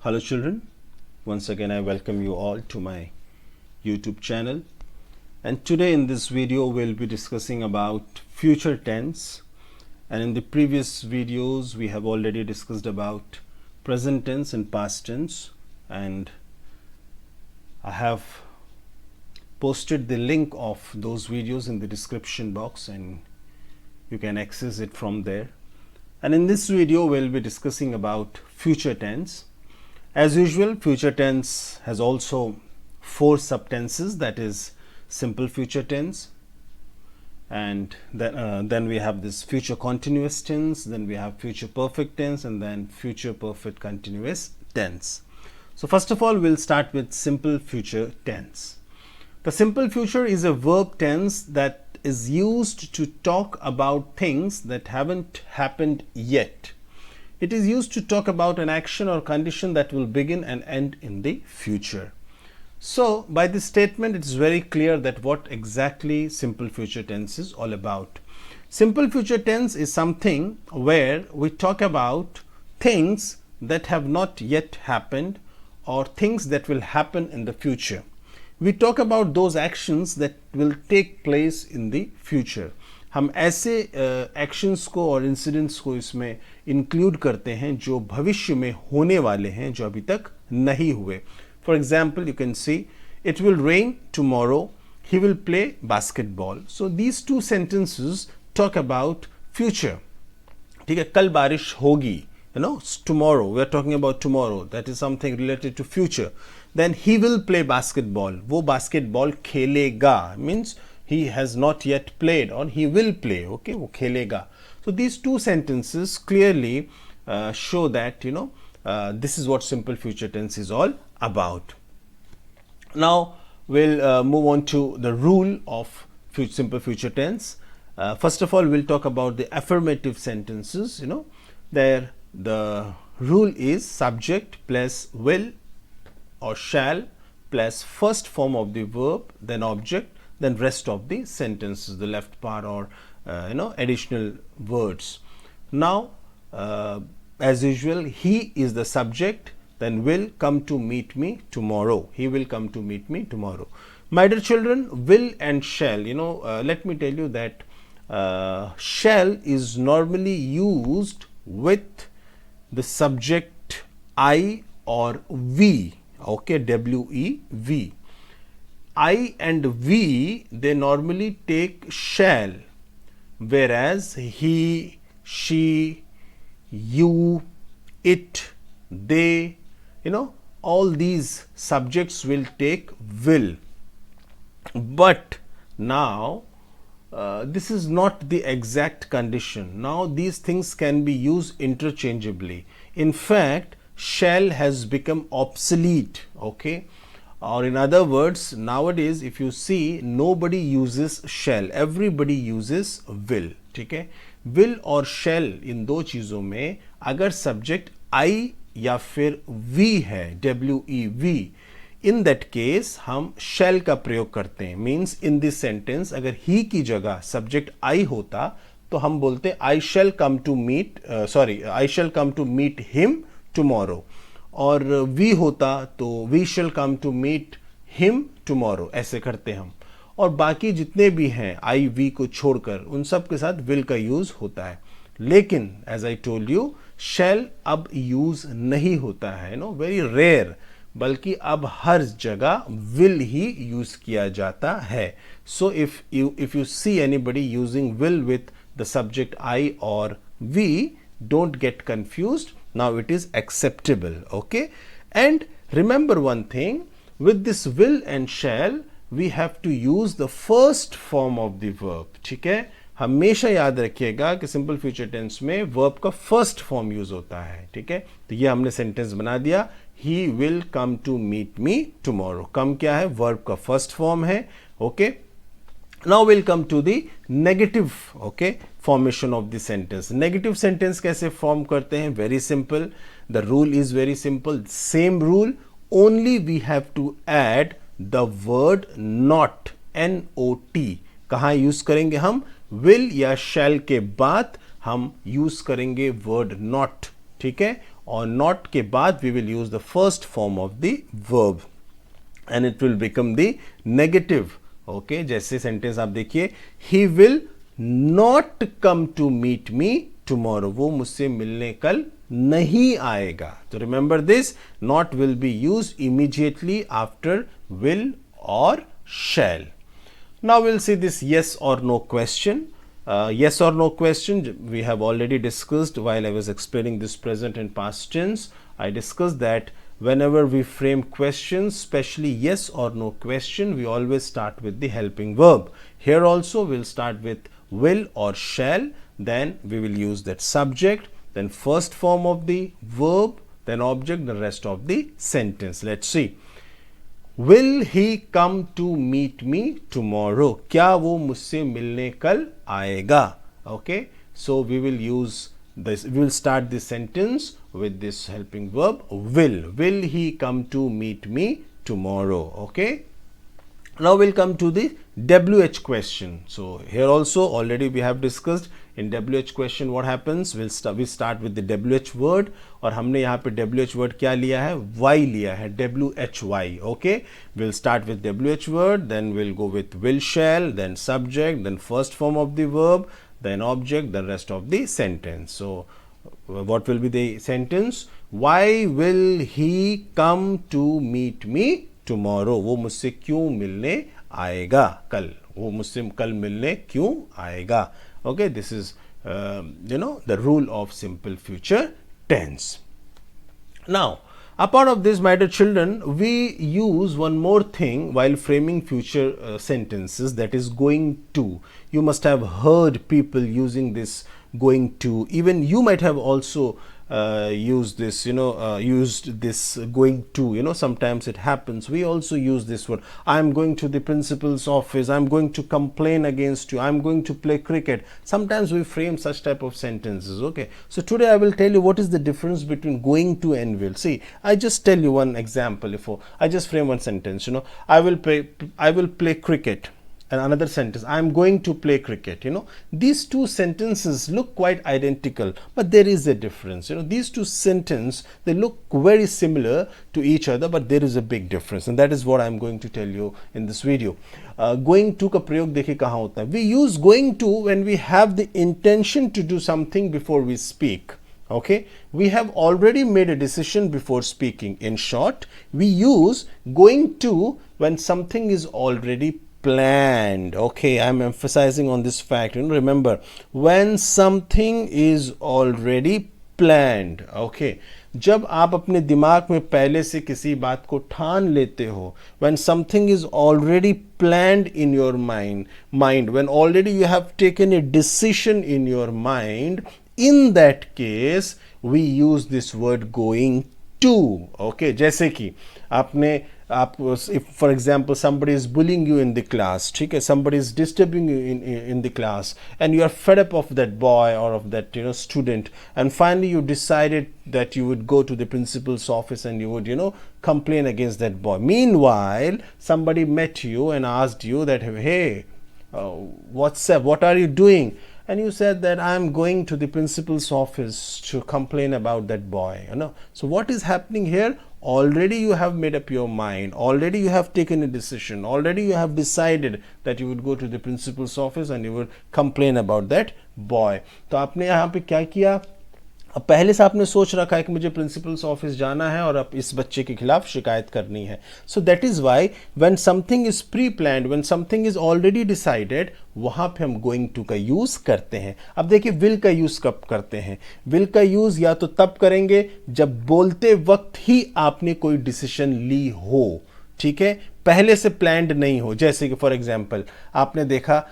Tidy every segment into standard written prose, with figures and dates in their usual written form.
Hello children, once again I welcome you all to my YouTube channel, and today in this video we'll be discussing about future tense. And in the previous videos we have already discussed about present tense and past tense, and I have posted the link of those videos in the description box and you can access it from there. And in this video we'll be discussing about future tense. As usual, future tense has also 4 subtenses, that is simple future tense, and then we have this future continuous tense, then we have future perfect tense, and then future perfect continuous tense. So first of all, we'll start with simple future tense. The simple future is a verb tense that is used to talk about things that haven't happened yet. It is used to talk about an action or condition that will begin and end in the future. So by this statement, it is very clear that what exactly simple future tense is all about. Simple future tense is something where we talk about things that have not yet happened or things that will happen in the future. We talk about those actions that will take place in the future. हम ऐसे actions को और incidents को इसमें include करते हैं जो भविष्य में होने वाले हैं, जो अभी तक नहीं हुए. For example, you can see it will rain tomorrow, he will play basketball. So these two sentences talk about future. ठीक है, कल बारिश होगी, you know, tomorrow, we are talking about tomorrow, that is something related to future. Then he will play basketball, वो basketball खेलेगा, means he has not yet played, or he will play, okay, वो खेलेगा. So these two sentences clearly show that, you know, this is what simple future tense is all about. Now we'll move on to the rule of simple future tense. First of all, we'll talk about the affirmative sentences. You know, there the rule is subject plus will or shall plus first form of the verb, then object, then rest of the sentences, the left part, or you know, additional words. Now as usual, he is the subject, then will come to meet me tomorrow. He will come to meet me tomorrow. My dear children, will and shall, you know, let me tell you that shall is normally used with the subject I or we, okay, W-E-V. I and we, they normally take shall, whereas he, she, you, it, they, you know, all these subjects will take will. But now this is not the exact condition. Now these things can be used interchangeably. In fact, shall has become obsolete, okay, or in other words, nowadays if you see, nobody uses shall, everybody uses will. ठीक है, will और shall इन दो चीज़ों में अगर subject I या फिर we है, W-E-V, in that case हम shall का प्रयोग करते हैं. Means in this sentence अगर he की जगह subject I होता तो हम बोलते I shall come to meet I shall come to meet him tomorrow, और we होता तो we shall come to meet him tomorrow. ऐसे करते हम. और बाकी जितने भी हैं I we को छोड़कर उन सब के साथ will का यूज होता है. लेकिन as I told you, shall अब यूज नहीं होता है, नो, वेरी रेयर, बल्कि अब हर जगह will ही यूज किया जाता है. So if you see anybody using will with the subject I or we, don't get confused. Now it is acceptable, okay. And remember one thing, with this will and shall we have to use the first form of the verb. ठीक है, हमेशा याद रखिएगा कि simple future tense में verb का first form use होता है. ठीक है, तो ये हमने सेंटेंस बना दिया, he will come to meet me tomorrow. कम क्या है, वर्ब का फर्स्ट फॉर्म है, okay. Now we'll come to the negative, okay, formation of the sentence. Negative sentence कैसे form करते हैं? Very simple. The rule is very simple. Same rule, only we have to add the word not, N-O-T. कहाँ use करेंगे हम? Will या shall के बाद हम यूज करेंगे word not. ठीक है, और not के बाद we will use the first form of the verb and it will become the negative. Okay, जैसे sentence आप देखिए, he will not come to meet me tomorrow. वो मुझसे मिलने कल नहीं आएगा. तो remember this, not will be used immediately after will or shall. Now we'll see this yes or no question. Yes or no question we have already discussed while I was explaining this present and past tense. I discussed that whenever we frame questions, especially yes or no question, we always start with the helping verb. Here also we'll start with will or shall, then we will use that subject, then first form of the verb, then object, the rest of the sentence. Let's see. Will he come to meet me tomorrow? क्या वो मुझसे मिलने कल आएगा? Okay, so we will use this. We will start this sentence with this helping verb will. Will he come to meet me tomorrow? Okay. Now we'll come to the WH question. So here also already we have discussed in WH question what happens. We start with the WH word और हमने यहाँ पे WH word क्या लिया है? Y लिया है, WHY. Okay, we'll start with WH word, then we'll go with will, shall, then subject, then first form of the verb, then object, the rest of the sentence. So what will be the sentence? Why will he come to meet me tomorrow? वो मुझसे क्यों मिलने आएगा कल? वो मुझसे कल मिलने क्यों आएगा? Okay, this is the rule of simple future tense. Now, apart of this, my dear children, we use one more thing while framing future sentences, that is going to. You must have heard people using this going to. Even you might have also used this, used this going to, sometimes it happens. We also use this word. I'm going to the principal's office. I'm going to complain against you. I'm going to play cricket. Sometimes we frame such type of sentences. Okay. So today I will tell you what is the difference between going to and will. See, I just tell you one example. If I just frame one sentence, I will play cricket. And another sentence, I am going to play cricket. These two sentences look quite identical, but there is a difference. These two sentences, they look very similar to each other, but there is a big difference, and that is what I am going to tell you in this video. Going to का प्रयोग देखिए कहाँ होता है. We use going to when we have the intention to do something before we speak. Okay, we have already made a decision before speaking. In short, we use going to when something is already planned. Okay, I'm emphasizing on this fact. Remember, when something is already planned. Okay, जब आप अपने दिमाग में पहले से किसी बात को ठान लेते हो, when something is already planned in your mind, when already you have taken a decision in your mind, in that case we use this word going to. Okay, जैसे कि if for example somebody is bullying you in the class, ठीक है, somebody is disturbing you in the class, and you are fed up of that boy or of that student, and finally you decided that you would go to the principal's office and you would complain against that boy. Meanwhile, somebody met you and asked you that, hey, what's up, what are you doing? And you said that I am going to the principal's office to complain about that boy. So what is happening here? Already you have made up your mind, already you have taken a decision, already you have decided that you would go to the principal's office and you would complain about that boy. तो आपने यहाँ पे क्या किया? अब पहले से आपने सोच रखा है कि मुझे प्रिंसिपल्स ऑफिस जाना है और अब इस बच्चे के खिलाफ शिकायत करनी है. So that is why when something is pre planned, when something is already decided, वहां पे हम गोइंग टू का यूज करते हैं. अब देखिए विल का यूज कब करते हैं? विल का यूज या तो तब करेंगे जब बोलते वक्त ही आपने कोई डिसीजन ली हो. ठीक है, पहले से प्लान्ड नहीं हो. जैसे कि फॉर एग्जाम्पल आपने देखा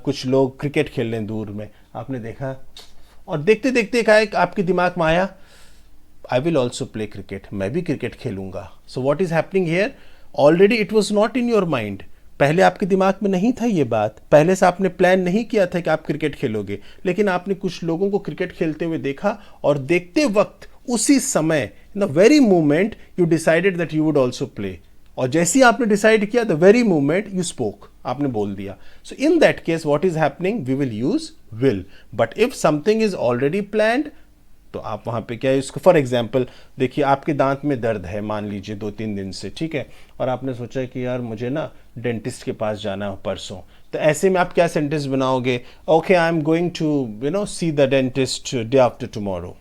कुछ लोग क्रिकेट खेल रहे हैं दूर में, आपने देखा और देखते देखते कहा आपके दिमाग में आया I will also play cricket, मैं भी क्रिकेट खेलूंगा. So what is happening here? Already it was not in your mind. पहले आपके दिमाग में नहीं था ये बात, पहले से आपने प्लान नहीं किया था कि आप क्रिकेट खेलोगे, लेकिन आपने कुछ लोगों को क्रिकेट खेलते हुए देखा और देखते वक्त उसी समय in the very moment you decided that you would also play. और जैसे ही आपने डिसाइड किया the very moment you spoke, आपने बोल दिया. So in that case what is happening? We will use will. But if something is already planned, तो आप वहाँ पे क्या है इसको, फॉर एग्जांपल देखिए आपके दांत में दर्द है मान लीजिए 2-3 दिन से, ठीक है, और आपने सोचा कि यार मुझे ना डेंटिस्ट के पास जाना है परसों, तो ऐसे में आप क्या सेंटेंस बनाओगे, okay I am going to see the dentist day after tomorrow,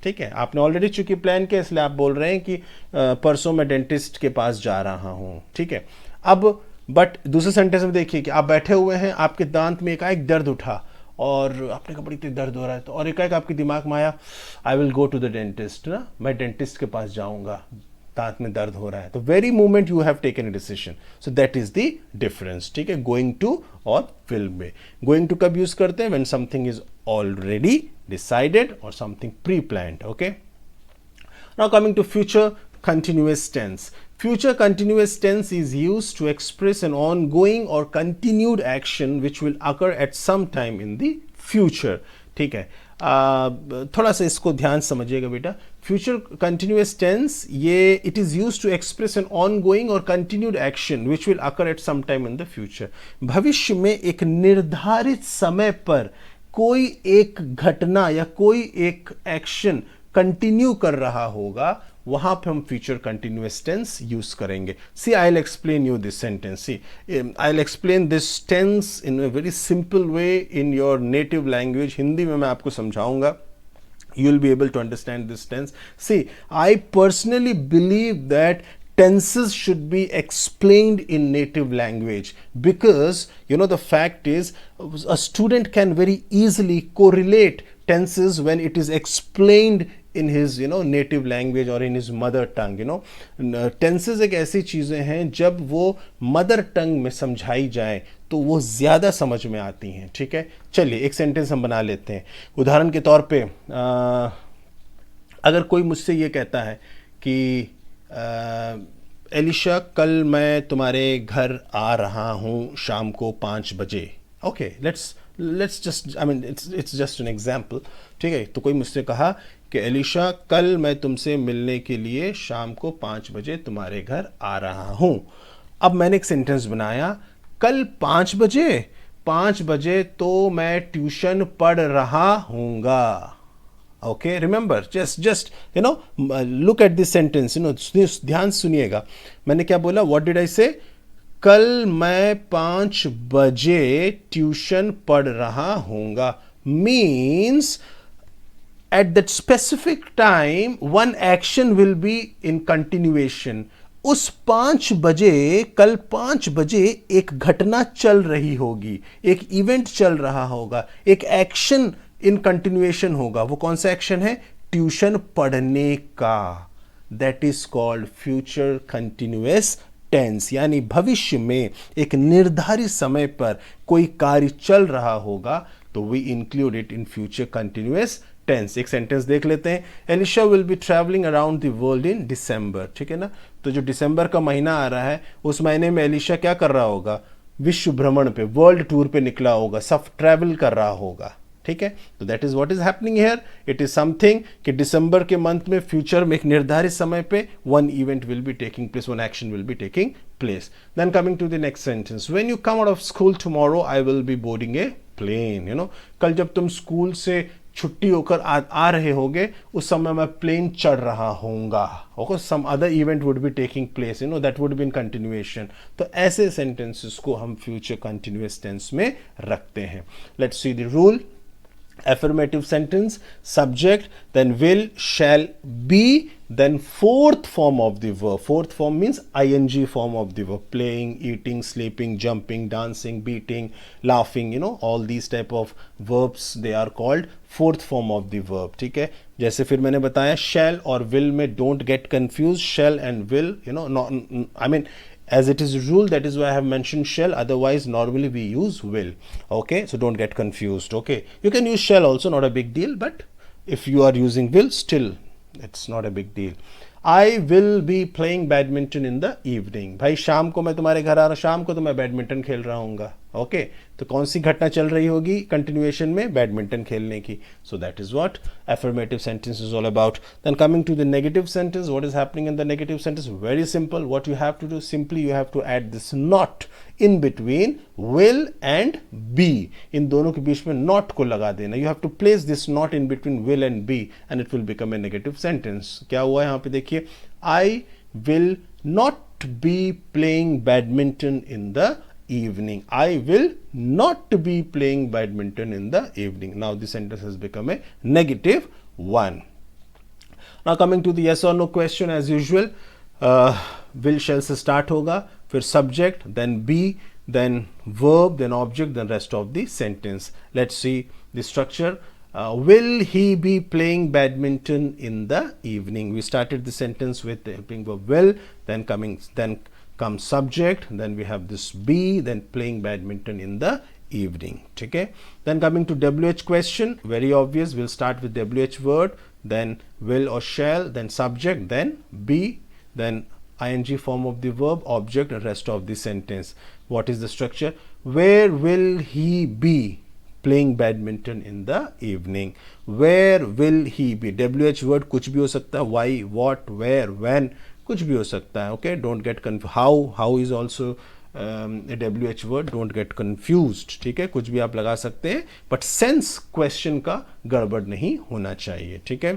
ठीक है, आपने ऑलरेडी चूंकि प्लान किया इसलिए आप बोल रहे हैं कि परसों मैं डेंटिस्ट के पास जा रहा हूँ, ठीक है। अब बट दूसरे सेंटेंस में देखिए कि आप बैठे हुए हैं, आपके दांत में एकाएक दर्द उठा और आपने कहा बड़ी तेज दर्द हो रहा है, तो और एकाएक आपके दिमाग में आया I will go to the dentist, ना मैं डेंटिस्ट के पास जाऊंगा, दांत में दर्द हो रहा है, तो very moment you have taken a decision, so that is the difference, ठीक है। गोइंग टू और विल में गोइंग टू कब यूज करते हैं, when something is already decided or something pre-planned, okay. Now coming to future continuous tense. Future continuous tense is used to express an ongoing or continued action which will occur at some time in the future, ठीक है। थोड़ा सा इसको ध्यान समझिएगा बेटा, future continuous tense ये it is used to express an ongoing और continued action which will occur at some time in the future. भविष्य में एक निर्धारित समय पर कोई एक घटना या कोई एक एक्शन कंटिन्यू कर रहा होगा, वहां पे हम फ्यूचर कंटिन्यूअस टेंस यूज करेंगे। See I will explain you this sentence, see I will explain this tense in a very simple way in your native language. Hindi में मैं आपको समझाऊंगा, you will be able to understand this tense. See, I personally believe that tenses should be explained in native language because the fact is a student can very easily correlate tenses when it is explained in his native language or in his mother tongue. Tenses एक ऐसी चीजें हैं जब वो mother tongue में समझाई जाए तो वो ज्यादा समझ में आती हैं, ठीक है। चलिए एक सेंटेंस हम बना लेते हैं। उदाहरण के तौर पे अगर कोई मुझसे ये कहता है कि एलिशा कल मैं तुम्हारे घर आ रहा हूँ शाम को 5 बजे, okay let's just I mean it's just an example, ठीक है। तो कोई मुझसे कहा कि एलिशा कल मैं तुमसे मिलने के लिए शाम को 5 बजे तुम्हारे घर आ रहा हूँ। अब मैंने एक सेंटेंस बनाया, कल 5 बजे तो मैं ट्यूशन पढ़ रहा हूँगा, okay. Remember just look at this sentence, ध्यान सुनिएगा। मैंने क्या बोला, व्हाट डिड आई से, कल मैं 5 बजे ट्यूशन पढ़ रहा हूँगा, means at that specific time one action will be in continuation. उस 5 बजे, कल 5 बजे एक घटना चल रही होगी, एक इवेंट चल रहा होगा, एक एक्शन इन कंटिन्यूएशन होगा। वो कौन सा एक्शन है, ट्यूशन पढ़ने का। That is called future continuous tense, यानी भविष्य में एक निर्धारित समय पर कोई कार्य चल रहा होगा तो we include it in future continuous tense. एक सेंटेंस देख लेते हैं, Elisha will be travelling around the world in December, ठीक है ना। तो जो दिसंबर का महीना आ रहा है उस महीने में एलिशा क्या कर रहा होगा, विश्व भ्रमण पे, वर्ल्ड टूर पे निकला होगा, सब ट्रैवल कर रहा होगा, ठीक है। तो that is what is happening here, it is something कि दिसंबर के मंथ में फ्यूचर में एक निर्धारित समय पे one event will be taking place, one action will be taking place. Then coming to the next sentence, when you come out of school tomorrow I will be boarding a plane. कल जब तुम school से छुट्टी होकर आ रहे होगे उस समय मैं प्लेन चढ़ रहा होऊंगा, okay. Some other event would be taking place, that would be in continuation. तो ऐसे सेंटेंसेस को हम फ्यूचर कंटिन्यूअस टेंस में रखते हैं। Let's see the rule. Affirmative sentence, subject, then will, shall, be, then fourth form of the verb. Fourth form means ing form of the verb. Playing, eating, sleeping, jumping, dancing, beating, laughing, all these type of verbs, they are called fourth form of the verb, ठीक है। जैसे फिर मैंने बताया shall और will में don't get confused, shall and will, I mean as it is rule, that is why I have mentioned shall, otherwise normally we use will, okay, so don't get confused, okay. You can use shall also, not a big deal, but if you are using will, still it's not a big deal. I will be playing badminton in the evening. भाई शाम को मैं तुम्हारे घर आ रहा हूँ, शाम को तो मैं बैडमिंटन खेल रहा हूँ। ओके, तो कौन सी घटना चल रही होगी कंटिन्यूएशन में? बैडमिंटन खेलने की। सो that is what affirmative sentence is all about. Then coming to the negative sentence, what is happening in the negative sentence? Very simple. What you have to do, simply you have to add this not in between will and be. इन दोनों के बीच में not को लगा देना. You have to place this not in between will and be and it will become a negative sentence. क्या हुआ यहाँ पे देखिए, I will not be playing badminton in the evening. I will not be playing badminton in the evening. Now the sentence has become a negative one. Now coming to the yes or no question, as usual, will shall से start होगा, फिर subject, then be, then verb, then object, then rest of the sentence. Let's see the structure. Will he be playing badminton in the evening? We started the sentence with the helping verb will, then comes subject, then we have this be, then playing badminton in the evening. Okay, then coming to WH question, very obvious. We'll start with WH word, then will or shall, then subject, then be, then ing form of the verb, object, and rest of the sentence. What is the structure? Where will he be playing badminton in the evening? Where will he be? WH word कुछ भी हो सकता है, why, what, where, when, कुछ भी हो सकता है. Okay, don't get confuse. How is also WH word, don't get confused. ठीक है, कुछ भी आप लगा सकते हैं, बट सेंस क्वेश्चन का गड़बड़ नहीं होना चाहिए. ठीक है,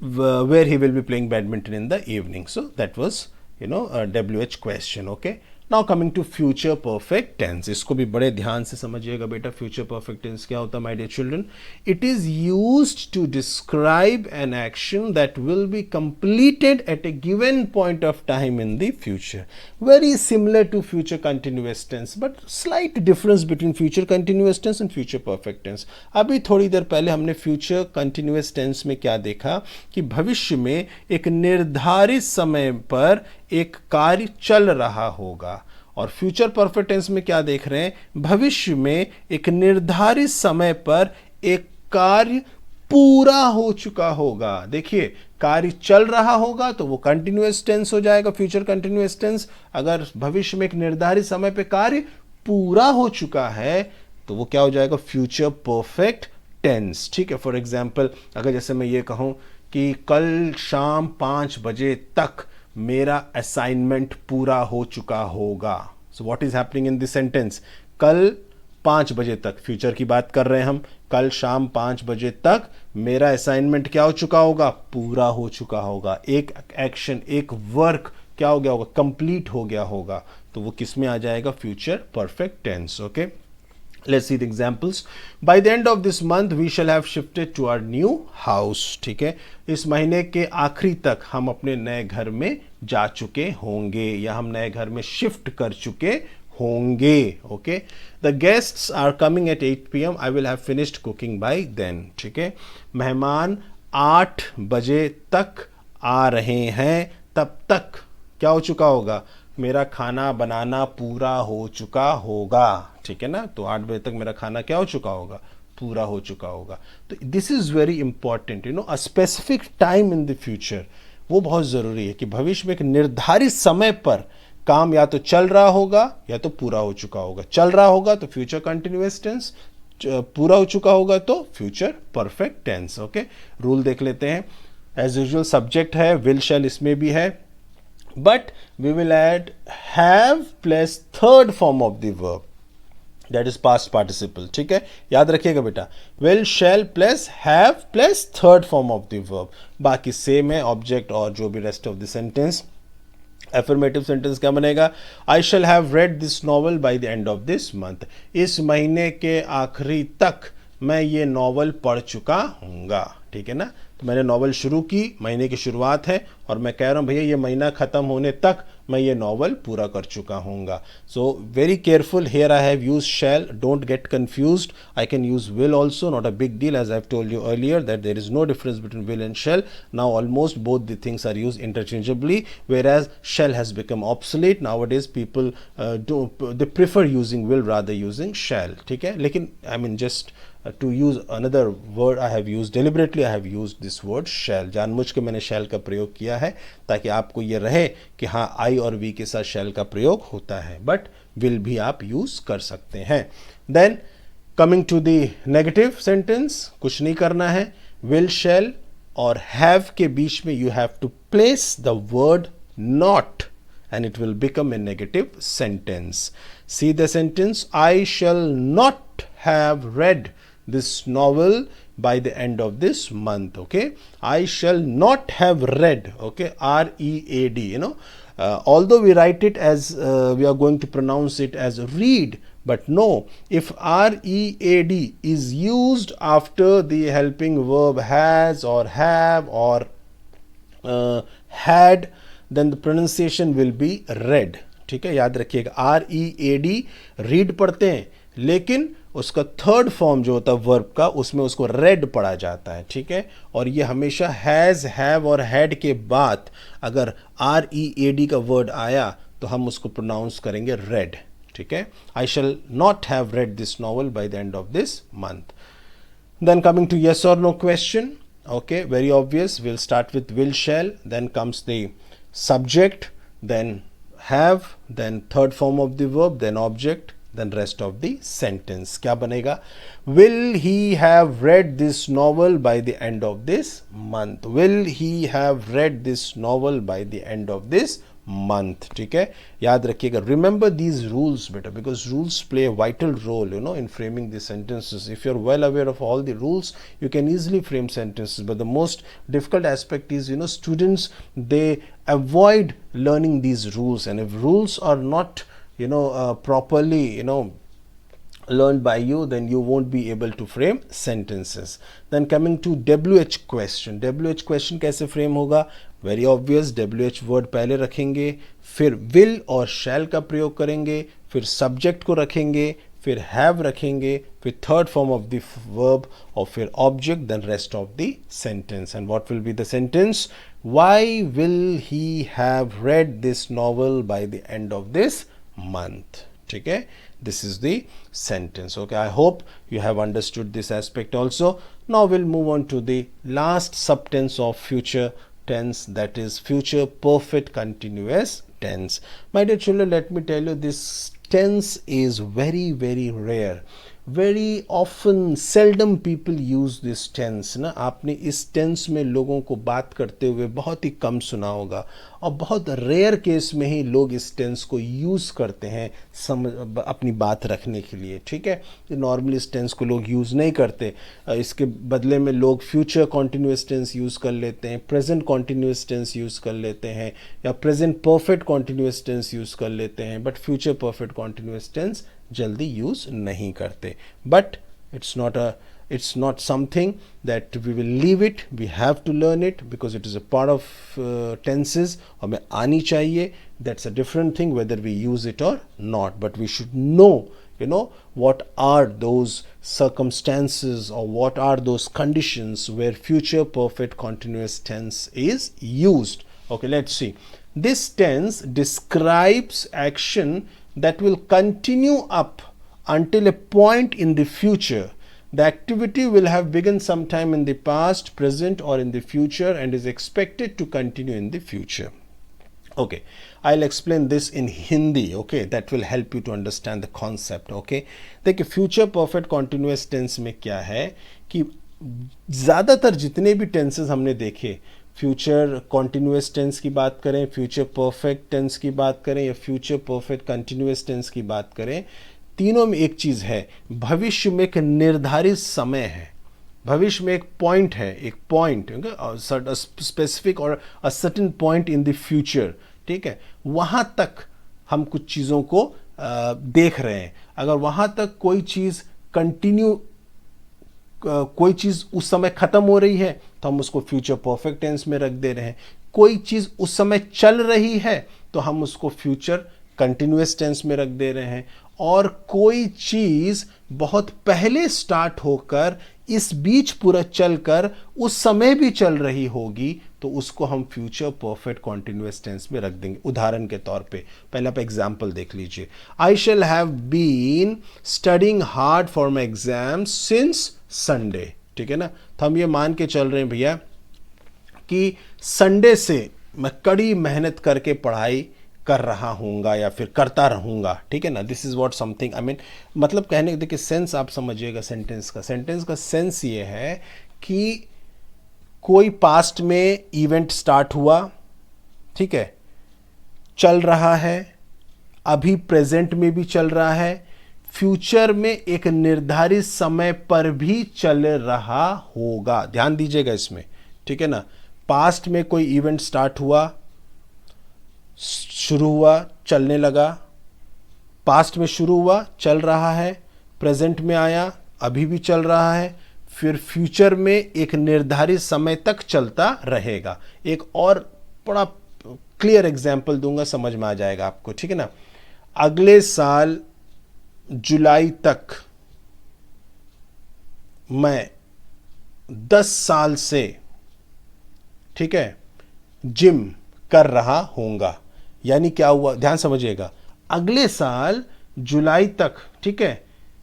where he will be playing badminton in the evening. So that was a WH question. Okay, now coming to future perfect tense. इसको भी बड़े ध्यान से समझिएगा बेटा. फ्यूचर परफेक्ट टेंस क्या होता है my dear children? It is used to describe an action that will be completed at a given point of time in the future. Very similar to future continuous tense, but slight difference between future continuous tense and future perfect tense. अभी थोड़ी देर पहले हमने future continuous tense में क्या देखा कि भविष्य में एक निर्धारित समय पर एक कार्य चल रहा होगा, और फ्यूचर परफेक्ट टेंस में क्या देख रहे हैं? भविष्य में एक निर्धारित समय पर एक कार्य पूरा हो चुका होगा. देखिए, कार्य चल रहा होगा तो वो कंटिन्यूअस टेंस हो जाएगा, फ्यूचर कंटिन्यूअस टेंस. अगर भविष्य में एक निर्धारित समय पर कार्य पूरा हो चुका है तो वो क्या हो जाएगा? Future perfect tense. ठीक है, फॉर एग्जाम्पल अगर जैसे मैं ये कहूं कि कल शाम 5 बजे तक मेरा असाइनमेंट पूरा हो चुका होगा. So what is happening in this sentence? कल 5 बजे तक, फ्यूचर की बात कर रहे हैं हम, कल शाम 5 बजे तक मेरा असाइनमेंट क्या हो चुका होगा? पूरा हो चुका होगा. एक एक्शन, एक वर्क क्या हो गया होगा? कंप्लीट हो गया होगा. तो वो किस में आ जाएगा? Future perfect tense. Okay, let's see the examples. By the end of this month we shall have shifted to our new house. ठीक है, इस महीने के आखिरी तक हम अपने नए घर में जा चुके होंगे, या हम नए घर में शिफ्ट कर चुके होंगे. Okay, the guests are coming at 8 p.m. I will have finished cooking by then. ठीक है, मेहमान 8 बजे तक आ रहे हैं, तब तक क्या हो चुका होगा? मेरा खाना बनाना पूरा हो चुका होगा. ठीक है ना, तो 8 बजे तक मेरा खाना क्या हो चुका होगा? पूरा हो चुका होगा. तो this is very important, a specific time in the future. वो बहुत जरूरी है कि भविष्य में एक निर्धारित समय पर काम या तो चल रहा होगा या तो पूरा हो चुका होगा. चल रहा होगा तो फ्यूचर कंटिन्यूअस टेंस, पूरा हो चुका होगा तो future perfect tense. Okay, rule देख लेते हैं. एज यूजुअल सब्जेक्ट है, विल शैल इसमें भी है, but we will add have plus third form of the verb, that is past participle. ठीक है, याद रखिएगा बेटा, will shall plus have plus third form of the verb. बाकी सेम है, ऑब्जेक्ट और जो भी rest of the sentence. Affirmative sentence क्या बनेगा? I shall have read this novel by the end of this month. इस महीने के आखिरी तक मैं ये नॉवल पढ़ चुका हूँगा. ठीक है ना, तो मैंने नॉवल शुरू की, महीने की शुरुआत है, और मैं कह रहा हूँ भैया ये महीना ख़त्म होने तक मैं ये नॉवल पूरा कर चुका हूँगा. So very careful, here I have use shall, don't get confused. I can use will also, not a big deal, as I have told you earlier that there is no difference between will and shall. Now almost both the things are use interchangeably, whereas shall has become obsolete. Nowadays people they prefer using will rather using shall. ठीक है, लेकिन I mean just to use another word, I have used deliberately, I have used this word shall. जानबूझ के मैंने shall का प्रयोग किया है ताकि आपको ये रहे कि हाँ I और we के साथ shall का प्रयोग होता है, but will भी आप use कर सकते हैं. Then coming to the negative sentence, कुछ नहीं करना है. Will, shall और have के बीच में you have to place the word not and it will become a negative sentence. See the sentence, I shall not have read this novel by the end of this month. Okay, I shall not have read. Okay, R-E-A-D, you know, although we write it as we are going to pronounce it as read, but no, if R-E-A-D is used after the helping verb has or have or had, then the pronunciation will be read. ठीक है, याद रखिएगा, R-E-A-D read पढ़ते हैं, लेकिन उसका third form जो होता है वर्ब का, उसमें उसको रेड पढ़ा जाता है. ठीक है, और ये हमेशा हैज़, हैव और हैड के बाद अगर R-E-A-D का वर्ड आया तो हम उसको प्रोनाउंस करेंगे रेड. ठीक है, I shall not have read this novel by the end of this month. Then coming to yes or no question. Okay, very obvious. We'll start with will, shall, then comes the subject, then have, then third form of the verb, then object, then rest of the sentence. क्या बनेगा? Will he have read this novel by the end of this month? Will he have read this novel by the end of this month? ठीक है, याद रखिएगा. Remember these rules बेटा, because rules play a vital role, you know, in framing the sentences. If you're well aware of all the rules, you can easily frame sentences. But the most difficult aspect is, you know, students, they avoid learning these rules, and if rules are not, you know, properly, you know, learned by you, then you won't be able to frame sentences. Then coming to WH question. WH question कैसे frame होगा? Very obvious, WH word पहले रखेंगे, फिर will और shall का प्रयोग करेंगे, फिर subject को रखेंगे, फिर have रखेंगे, फिर third form of the verb और फिर object, then rest of the sentence. And what will be the sentence? Why will he have read this novel by the end of this month? ठीक है, this is the sentence. Okay, I hope you have understood this aspect also. Now we'll move on to the last subtense of future tense, that is future perfect continuous tense. My dear children, let me tell you, this tense is very rare. Very often, seldom people use this tense ना. आपने इस tense में लोगों को बात करते हुए बहुत ही कम सुना होगा, और बहुत रेयर केस में ही लोग इस टेंस को यूज़ करते हैं अपनी बात रखने के लिए. ठीक है, नॉर्मली इस टेंस को लोग यूज़ नहीं करते. इसके बदले में लोग फ्यूचर कॉन्टिन्यूस टेंस यूज़ कर लेते हैं, प्रेजेंट कॉन्टिन्यूस टेंस यूज़ कर लेते हैं, या present perfect continuous tense use कर लेते हैं, but future perfect continuous tense जल्दी यूज़ नहीं करते. But it's not something that we will leave it. We have to learn it because it is a part of tenses. हमें आनी चाहिए. That's a different thing whether we use it or not. But we should know, you know, what are those circumstances or what are those conditions where future perfect continuous tense is used. Okay, let's see. This tense describes action that will continue up until a point in the future. The activity will have begun sometime in the past, present or in the future and is expected to continue in the future. Okay, I'll explain this in Hindi. Okay, that will help you to understand the concept. Okay, देखिए future perfect continuous tense में क्या है कि ज़्यादातर जितने भी tenses हमने देखे, फ्यूचर कॉन्टिन्यूस टेंस की बात करें, फ्यूचर परफेक्ट टेंस की बात करें या फ्यूचर परफेक्ट कंटिन्यूस टेंस की बात करें, तीनों में एक चीज़ है, भविष्य में एक निर्धारित समय है, भविष्य में एक पॉइंट है, एक पॉइंट स्पेसिफिक और a certain point in the future. ठीक है, वहाँ तक हम कुछ चीज़ों को देख रहे हैं. अगर वहाँ तक कोई चीज़ कंटिन्यू, कोई चीज़ उस समय ख़त्म हो रही है तो हम उसको फ्यूचर परफेक्ट टेंस में रख दे रहे हैं. कोई चीज़ उस समय चल रही है तो हम उसको फ्यूचर कंटिन्यूस टेंस में रख दे रहे हैं. और कोई चीज़ बहुत पहले स्टार्ट होकर इस बीच पूरा चलकर उस समय भी चल रही होगी तो उसको हम फ्यूचर परफेक्ट कॉन्टिन्यूअस टेंस में रख देंगे। उदाहरण के तौर पे पहले आप एग्जाम्पल देख लीजिए। I shall have been studying hard for my exam since Sunday, ठीक है ना। तो हम ये मान के चल रहे हैं भैया कि संडे से मैं कड़ी मेहनत करके पढ़ाई कर रहा हूँगा या फिर करता रहूँगा, ठीक है ना। This is what something I mean, मतलब कहने देखिए सेंस आप समझिएगा सेंटेंस का सेंस ये है कि कोई पास्ट में इवेंट स्टार्ट हुआ, ठीक है, चल रहा है, अभी प्रेजेंट में भी चल रहा है, फ्यूचर में एक निर्धारित समय पर भी चल रहा होगा। ध्यान दीजिएगा इसमें, ठीक है ना। पास्ट में कोई इवेंट स्टार्ट हुआ, शुरू हुआ, चलने लगा, पास्ट में शुरू हुआ, चल रहा है, प्रेजेंट में आया, अभी भी चल रहा है, फिर फ्यूचर में एक निर्धारित समय तक चलता रहेगा। एक और बड़ा क्लियर एग्जांपल दूंगा, समझ में आ जाएगा आपको, ठीक है ना। अगले साल जुलाई तक मैं 10 साल से, ठीक है, जिम कर रहा हूंगा। यानी क्या हुआ, ध्यान समझिएगा, अगले साल जुलाई तक, ठीक है,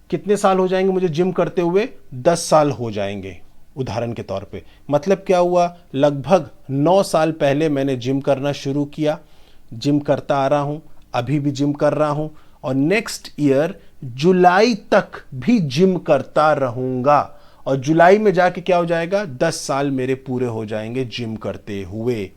कितने साल हो जाएंगे मुझे जिम करते हुए? 10 साल हो जाएंगे उदाहरण के तौर पे। मतलब क्या हुआ, लगभग 9 साल पहले मैंने जिम करना शुरू किया, जिम करता आ रहा हूं, अभी भी जिम कर रहा हूं और नेक्स्ट ईयर जुलाई तक भी जिम करता रहूंगा और जुलाई में जाके क्या हो जाएगा, 10 साल मेरे पूरे हो जाएंगे जिम करते हुए।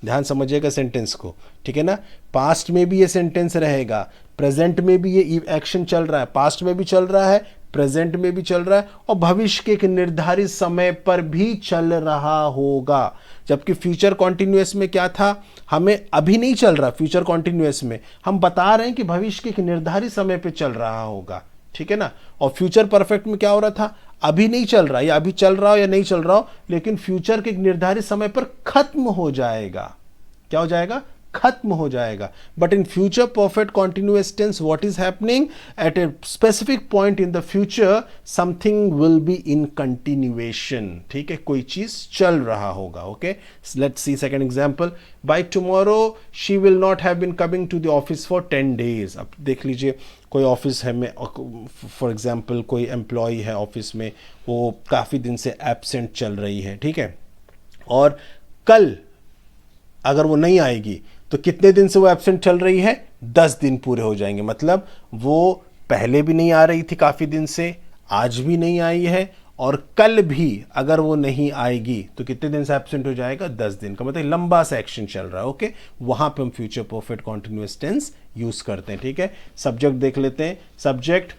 ध्यान समझिएगा सेंटेंस को, ठीक है ना। पास्ट में भी ये सेंटेंस रहेगा, प्रेजेंट में भी ये एक्शन चल रहा है, पास्ट में भी चल रहा है, प्रेजेंट में भी चल रहा है और भविष्य के एक निर्धारित समय पर भी चल रहा होगा। जबकि फ्यूचर कॉन्टिन्यूअस में क्या था, हमें अभी नहीं चल रहा, फ्यूचर कॉन्टिन्यूअस में हम बता रहे हैं कि भविष्य के एक निर्धारित समय पर चल रहा होगा, ठीक है ना। और फ्यूचर परफेक्ट में क्या हो रहा था, अभी नहीं चल रहा, या अभी चल रहा हो या नहीं चल रहा हो, लेकिन फ्यूचर के एक निर्धारित समय पर खत्म हो जाएगा। क्या हो जाएगा, खत्म हो जाएगा। But in future perfect continuous tense what is happening, at a specific point in the future something will be in continuation, ठीक है, कोई चीज चल रहा होगा। Okay, let's see second example. By tomorrow she will not have been coming to the office for 10 days. अब देख लीजिए, कोई ऑफिस है में, फॉर एग्जांपल कोई एम्प्लॉय है ऑफिस में, वो काफ़ी दिन से एब्सेंट चल रही है, ठीक है, और कल अगर वो नहीं आएगी तो कितने दिन से वो एब्सेंट चल रही है, 10 दिन पूरे हो जाएंगे। मतलब वो पहले भी नहीं आ रही थी काफ़ी दिन से, आज भी नहीं आई है और कल भी अगर वो नहीं आएगी तो कितने दिन से एब्सेंट हो जाएगा, 10 दिन का। मतलब लंबा सा एक्शन चल रहा है। ओके, वहां पे हम future perfect continuous tense use करते हैं, ठीक है। सब्जेक्ट देख लेते हैं, subject,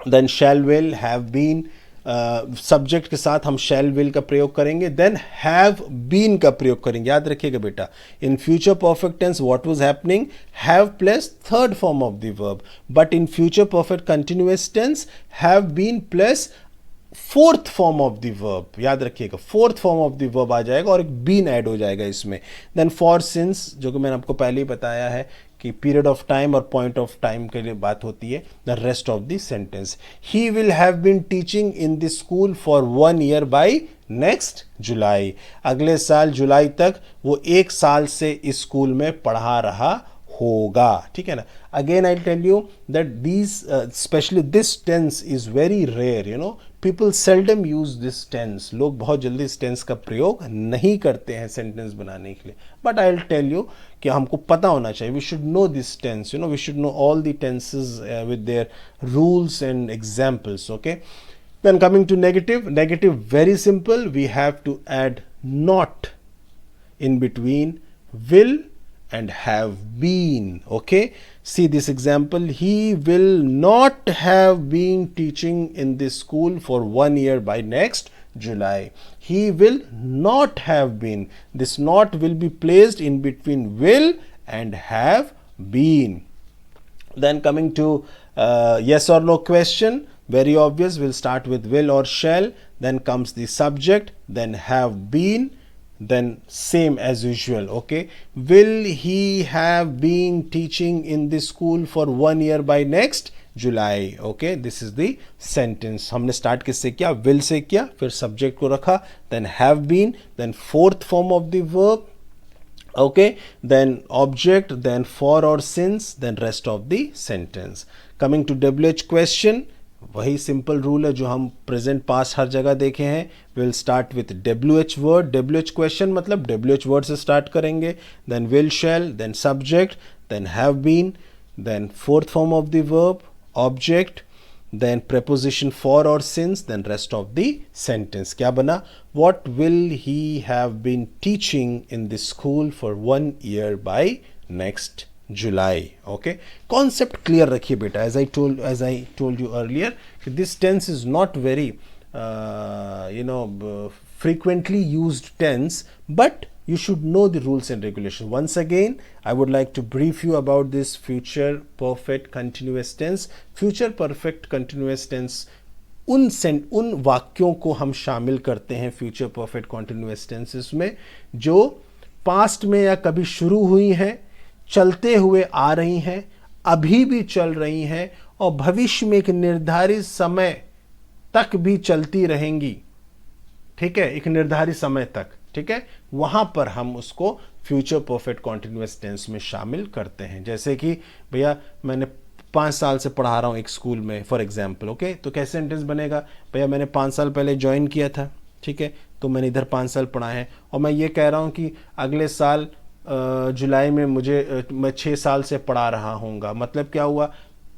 then shall will have been, subject के साथ हम शैल विल का प्रयोग करेंगे, देन हैव बीन का प्रयोग करेंगे। याद रखिएगा बेटा, in future perfect tense what was happening, have plus third form of the verb, but in future perfect continuous tense have been plus fourth form of the verb. याद रखिएगा, fourth form of the verb आ जाएगा और एक been add हो जाएगा इसमें। Then for since, जो कि मैंने आपको पहले ही बताया है कि पीरियड ऑफ टाइम और पॉइंट ऑफ टाइम के लिए बात होती है। The rest of the sentence, he will have been teaching in the school for 1 year by next July. अगले साल जुलाई तक वो 1 साल से इस स्कूल में पढ़ा रहा होगा, ठीक है ना। Again I tell you that these specially this tense is very rare, you know, people seldom use this tense. लोग बहुत जल्दी इस टेंस का प्रयोग नहीं करते हैं सेंटेंस बनाने के लिए, but I will tell you कि हमको पता होना चाहिए, we should know this tense, you know, we should know all the tenses with their rules and examples. Okay, then coming to negative, negative very simple, we have to add not in between will and have been. Okay, see this example, he will not have been teaching in this school for 1 year by next July. He will not have been, this not will be placed in between will and have been. Then coming to yes or no question, very obvious, we'll start with will or shall, then comes the subject, then have been, then same as usual. Okay, will he have been teaching in this school for 1 year by next July. Okay, this is the sentence. हमने start किससे किया? Will से किया, फिर subject को रखा, then have been, then fourth form of the verb, okay, then object, then for or since, then rest of the sentence. Coming to WH question, वही simple rule है जो हम प्रेजेंट पास हर जगह देखे हैं. Will start with WH word. WH question मतलब WH word से स्टार्ट करेंगे, then will shall, then subject, then have been, then fourth form of the verb, object, then preposition for or since, then rest of the sentence. क्या बना? What will he have been teaching in the school for 1 year by next July? Okay, concept clear रखिए बेटा. As I told you earlier, this tense is not very frequently used tense, but you should know the rules and regulations. Once again, I would like to brief you about this future perfect continuous tense. Future perfect continuous tense उन वाक्यों को हम शामिल करते हैं future perfect continuous tenses में जो past में या कभी शुरू हुई हैं, चलते हुए आ रही हैं, अभी भी चल रही हैं और भविष्य में एक निर्धारित समय तक भी चलती रहेंगी. ठीक है, एक निर्धारित समय तक. ठीक है, वहां पर हम उसको फ्यूचर परफेक्ट कॉन्टिन्यूअस टेंस में शामिल करते हैं. जैसे कि भैया मैंने 5 साल से पढ़ा रहा हूं एक स्कूल में, फॉर एग्जाम्पल. ओके, तो कैसे सेंटेंस बनेगा? भैया मैंने 5 साल पहले ज्वाइन किया था. ठीक है, तो मैंने इधर 5 साल पढ़ा है और मैं ये कह रहा हूं कि अगले साल जुलाई में मैं 6 साल से पढ़ा रहा हूँगा. मतलब क्या हुआ?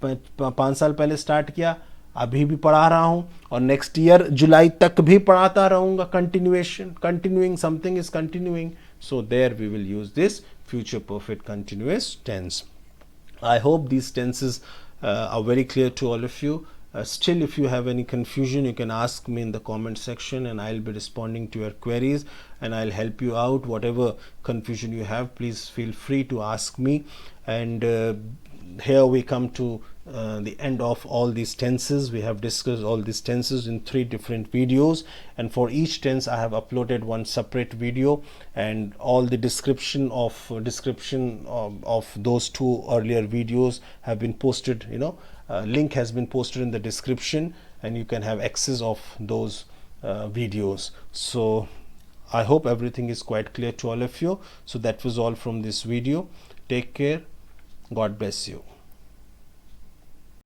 5 साल पहले स्टार्ट किया, अभी भी पढ़ा रहा हूं और नेक्स्ट ईयर जुलाई तक भी पढ़ाता रहूंगा. Continuation, continuing, something is continuing. So there we will use this future perfect continuous tense. I hope these tenses are very clear to all of you. Still, if you have any confusion, you can ask me in the comment section and I'll be responding to your queries and I'll help you out. Whatever confusion you have, please feel free to ask me. And here we come to the end of all these tenses. We have discussed all these tenses in 3 different videos, and for each tense I have uploaded one separate video, and all the description of those 2 earlier videos have been posted. Link has been posted in the description and you can have access of those videos. So I hope everything is quite clear to all of you. So that was all from this video. Take care. God bless you.